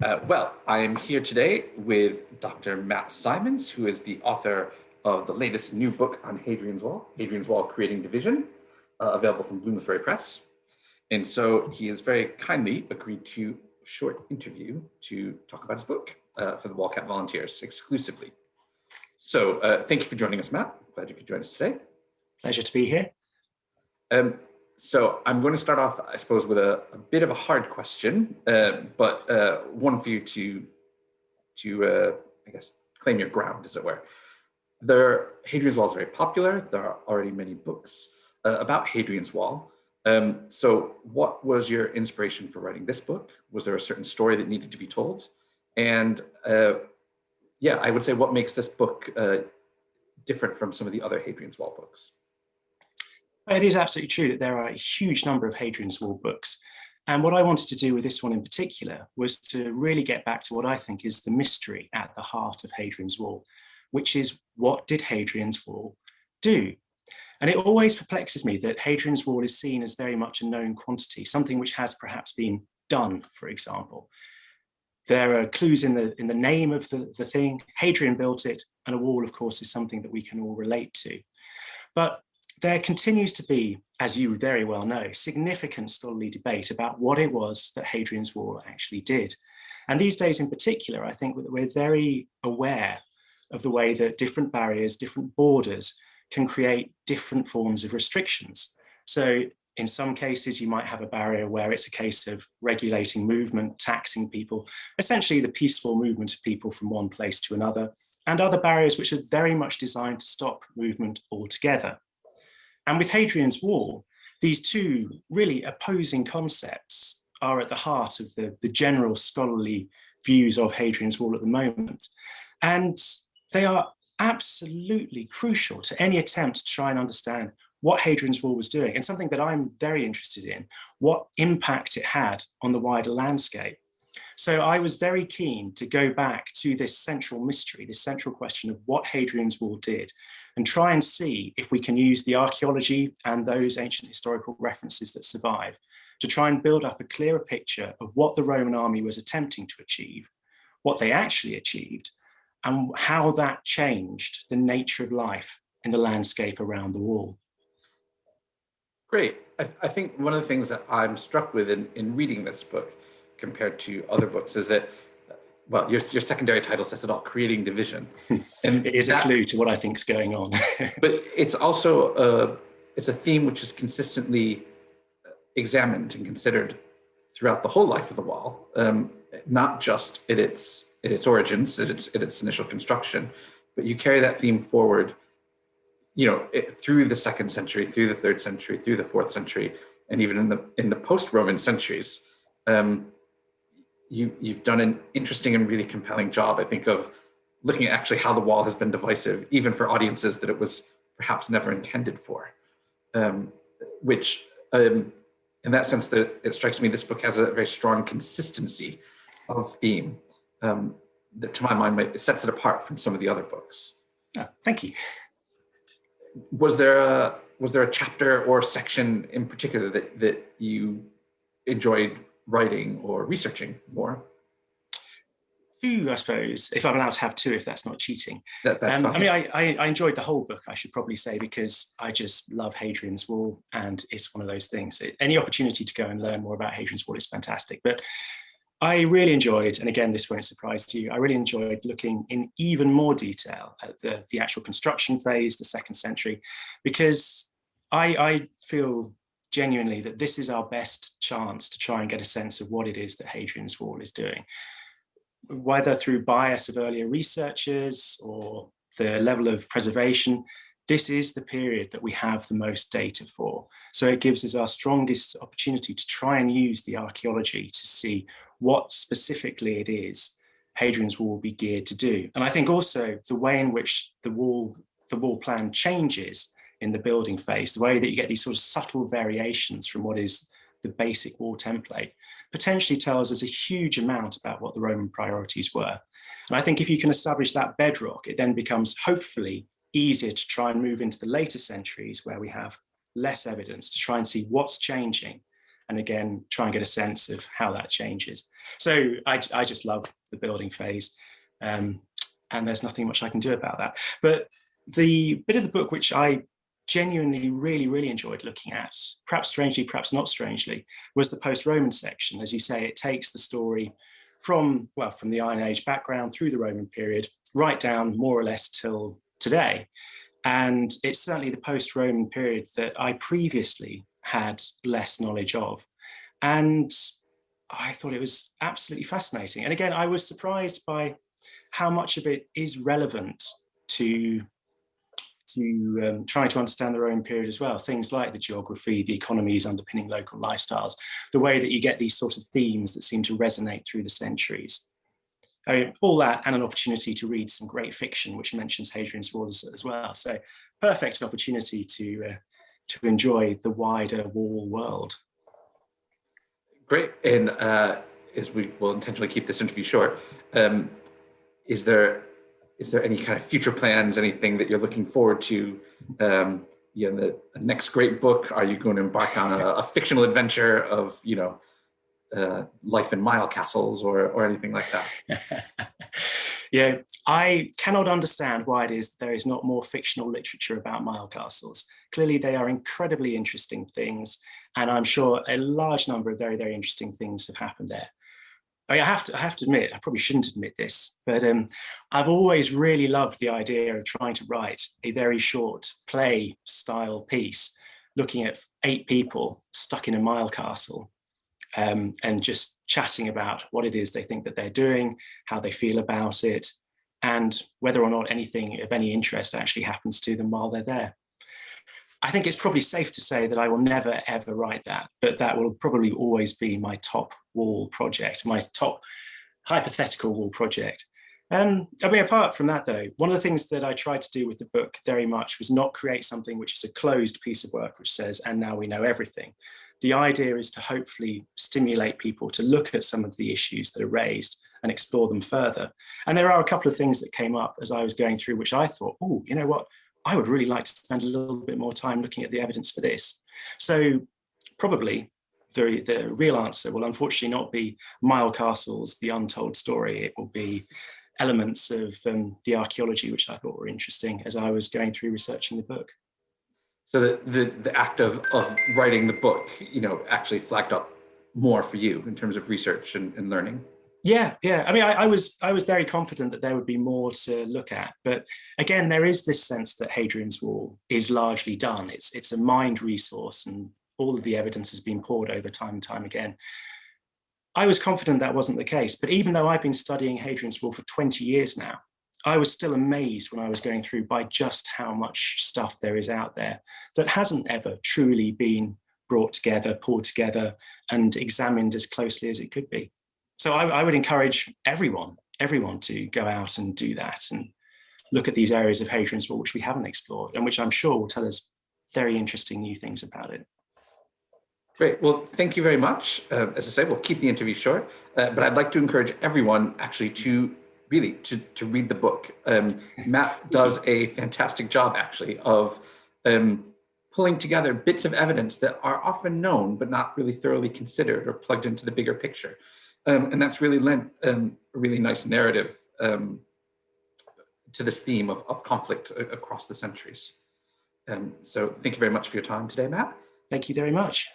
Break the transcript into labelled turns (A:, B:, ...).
A: Well, I am here today with Dr. Matt Symonds, who is the author of the latest new book on Hadrian's Wall, Creating Division, available from Bloomsbury Press. And so he has very kindly agreed to a short interview to talk about his book for the WallCAP volunteers exclusively. So thank you for joining us, Matt. Glad you could join us today.
B: Pleasure to be here.
A: So I'm going to start off, I suppose, with a bit of a hard question, but one for you to I guess, claim your ground, as it were. Hadrian's Wall is very popular. There are already many books about Hadrian's Wall. So what was your inspiration for writing this book? Was there a certain story that needed to be told? And yeah, I would say what makes this book different from some of the other Hadrian's Wall books?
B: It is absolutely true that there are a huge number of Hadrian's Wall books. And what I wanted to do with this one in particular was to really get back to what I think is the mystery at the heart of Hadrian's Wall, which is, what did Hadrian's Wall do? And it always perplexes me that Hadrian's Wall is seen as very much a known quantity, something which has perhaps been done, for example. There are clues in the name of the thing. Hadrian built it, and a wall, of course, is something that we can all relate to. But there continues to be, as you very well know, significant scholarly debate about what it was that Hadrian's Wall actually did. And these days in particular, I think that we're very aware of the way that different barriers, different borders can create different forms of restrictions. So in some cases, you might have a barrier where it's a case of regulating movement, taxing people, essentially the peaceful movement of people from one place to another, and other barriers which are very much designed to stop movement altogether. And with Hadrian's Wall, these two really opposing concepts are at the heart of the general scholarly views of Hadrian's Wall at the moment. And they are absolutely crucial to any attempt to try and understand what Hadrian's Wall was doing, and something that I'm very interested in, what impact it had on the wider landscape. So I was very keen to go back to this central mystery, this central question of what Hadrian's Wall did, and try and see if we can use the archaeology and those ancient historical references that survive to try and build up a clearer picture of what the Roman army was attempting to achieve, what they actually achieved, and how that changed the nature of life in the landscape around the wall.
A: Great. I think one of the things that I'm struck with in reading this book compared to other books is that, well, your secondary title says it all, Creating Division.
B: And it is a clue to what I think is going on.
A: But it's also it's a theme which is consistently examined and considered throughout the whole life of the wall, not just at its origins, at its initial construction, but you carry that theme forward, through the 2nd century, through the 3rd century, through the 4th century, and even in the post-Roman centuries. You've done an interesting and really compelling job, I think, of looking at actually how the wall has been divisive, even for audiences that it was perhaps never intended for. Which, in that sense, that it strikes me this book has a very strong consistency of theme that, to my mind, it sets it apart from some of the other books.
B: Oh, thank you.
A: Was there a chapter or section in particular that you enjoyed writing or researching more?
B: Two, I suppose, if I'm allowed to have two, if that's not cheating.
A: That's fine.
B: I mean, I enjoyed the whole book, I should probably say, because I just love Hadrian's Wall, and it's one of those things. Any opportunity to go and learn more about Hadrian's Wall is fantastic. But I really enjoyed, and again, this won't surprise you, I really enjoyed looking in even more detail at the actual construction phase, the 2nd century, because I feel genuinely that this is our best chance to try and get a sense of what it is that Hadrian's Wall is doing, whether through bias of earlier researchers or the level of preservation. This is the period that we have the most data for. So it gives us our strongest opportunity to try and use the archaeology to see what specifically it is Hadrian's Wall will be geared to do. And I think also the way in which the wall plan changes in the building phase, the way that you get these sort of subtle variations from what is the basic wall template, potentially tells us a huge amount about what the Roman priorities were. And I think if you can establish that bedrock, it then becomes hopefully easier to try and move into the later centuries where we have less evidence to try and see what's changing and again, try and get a sense of how that changes. So I just love the building phase, and there's nothing much I can do about that. But the bit of the book which I genuinely really enjoyed looking at, perhaps strangely, perhaps not strangely, was the post-Roman section. As you say, it takes the story from the Iron Age background through the Roman period, right down more or less till today. And it's certainly the post-Roman period that I previously had less knowledge of. And I thought it was absolutely fascinating. And again, I was surprised by how much of it is relevant to trying to understand the Roman period as well. Things like the geography, the economies underpinning local lifestyles, the way that you get these sort of themes that seem to resonate through the centuries. I mean, all that and an opportunity to read some great fiction, which mentions Hadrian's Wall as well. So perfect opportunity to enjoy the wider wall world.
A: Great. And as we will intentionally keep this interview short, is there any kind of future plans, anything that you're looking forward to? The next great book? Are you going to embark on a fictional adventure of, life in Mile castles or anything like that?
B: Yeah, I cannot understand why it is there is not more fictional literature about Mile castles. Clearly, they are incredibly interesting things, and I'm sure a large number of very interesting things have happened there. I mean, I have to admit, I probably shouldn't admit this, but I've always really loved the idea of trying to write a very short play style piece, looking at 8 people stuck in a Mile castle, and just chatting about what it is they think that they're doing, how they feel about it, and whether or not anything of any interest actually happens to them while they're there. I think it's probably safe to say that I will never, ever write that, but that will probably always be my top wall project, my top hypothetical wall project. I mean, apart from that, though, one of the things that I tried to do with the book very much was not create something which is a closed piece of work which says, and now we know everything. The idea is to hopefully stimulate people to look at some of the issues that are raised and explore them further. And there are a couple of things that came up as I was going through, which I thought, oh, you know what? I would really like to spend a little bit more time looking at the evidence for this. So probably the real answer will unfortunately not be Mile castles, the untold story. It will be elements of the archaeology, which I thought were interesting as I was going through researching the book.
A: So the act of writing the book, actually flagged up more for you in terms of research and learning.
B: Yeah. I mean, I was very confident that there would be more to look at, but again, there is this sense that Hadrian's Wall is largely done. It's a mined resource, and all of the evidence has been poured over time and time again. I was confident that wasn't the case, but even though I've been studying Hadrian's Wall for 20 years now, I was still amazed when I was going through by just how much stuff there is out there that hasn't ever truly been brought together, pulled together, and examined as closely as it could be. So I would encourage everyone to go out and do that and look at these areas of Hadrian's Wall which we haven't explored and which I'm sure will tell us very interesting new things about it.
A: Great. Well, thank you very much. As I say, we'll keep the interview short, but I'd like to encourage everyone actually to read the book. Matt does a fantastic job actually of pulling together bits of evidence that are often known but not really thoroughly considered or plugged into the bigger picture. And that's really lent a really nice narrative to this theme of conflict across the centuries. So thank you very much for your time today, Matt.
B: Thank you very much.